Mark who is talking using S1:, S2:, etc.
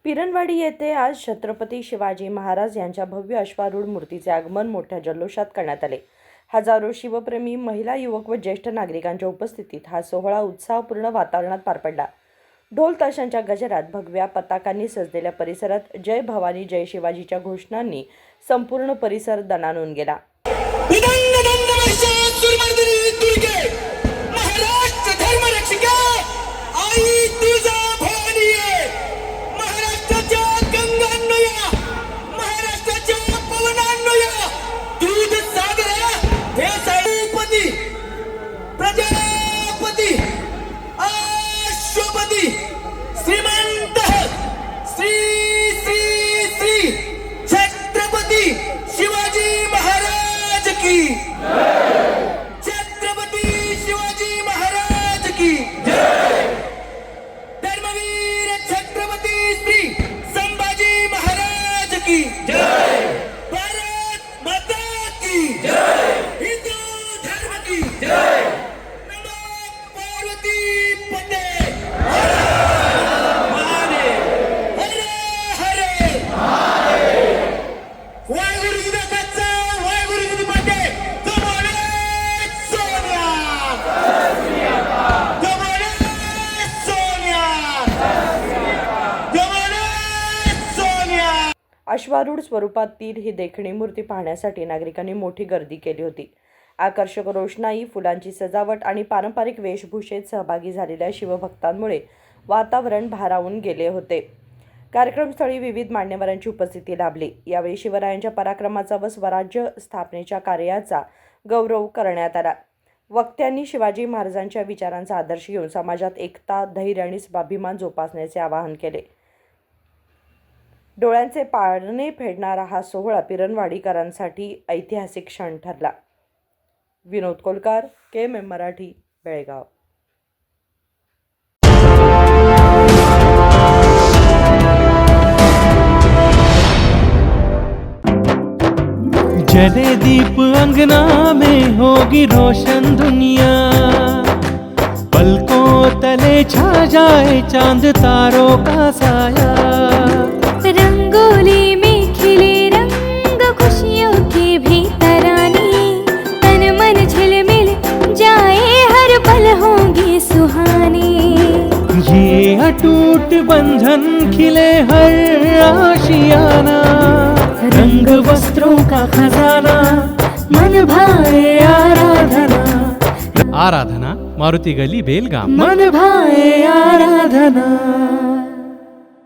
S1: पिरणवाडी येथे आज छत्रपती शिवाजी महाराज यांच्या भव्य अश्वारूढ मूर्तीचे आगमन मोठ्या जल्लोषात करण्यात आले। हजारो शिवप्रेमी महिला, युवक व ज्येष्ठ नागरिकांच्या उपस्थितीत हा सोहळा उत्साहपूर्ण वातावरणात पार पडला। ढोल ताशांच्या गजरात, भगव्या पताकांनी सजलेल्या परिसरात जय भवानी जय शिवाजीच्या घोषणांनी संपूर्ण परिसर दणाणून गेला।
S2: श्रीमंत श्री श्री श्री छत्रपती शिवाजी महाराज की जय। छत्रपती शिवाजी महाराज की जय। धर्मवीर छत्रपती श्री संभाजी महाराज की जय। भारत माता की जय। हिंदू धर्म की जय। नमो पार्वती पते।
S1: अश्वारूढ स्वरूपातील ही देखणी मूर्ती पाहण्यासाठी नागरिकांनी मोठी गर्दी केली होती। आकर्षक रोषणाई, फुलांची सजावट आणि पारंपरिक वेशभूषेत सहभागी झालेल्या शिवभक्तांमुळे वातावरण भारावून गेले होते। कार्यक्रमस्थळी विविध मान्यवरांची उपस्थिती लाभली। यावेळी शिवरायांच्या पराक्रमाचा व स्वराज्य स्थापनेच्या कार्याचा गौरव करण्यात आला। वक्त्यांनी शिवाजी महाराजांच्या विचारांचा आदर्श घेऊन समाजात एकता, धैर्य आणि स्वाभिमान जोपासण्याचे आवाहन केले। डोळ्यांचे पारणे फेडणारा हा सोहळा पिरणवाडीकरांसाठी ऐतिहासिक क्षण ठरला। विनोद कोलकार, KMM मराठी, बेळगाव।
S3: जले दीप अंगना में होगी रोशन दुनिया, पलकों तले छा जाए चांद तारों का साया।
S4: रंगोली में खिले रंग खुशियों के भी तराने, तन मन झिलमिल जाए हर पल होंगे सुहाने।
S3: ये अटूट बंधन खिले हर आशियाना, रंग वस्त्रों का खजाना, मन भाए आराधना। आराधना, मारुति गली, बेलगाम। मन भाए आराधना।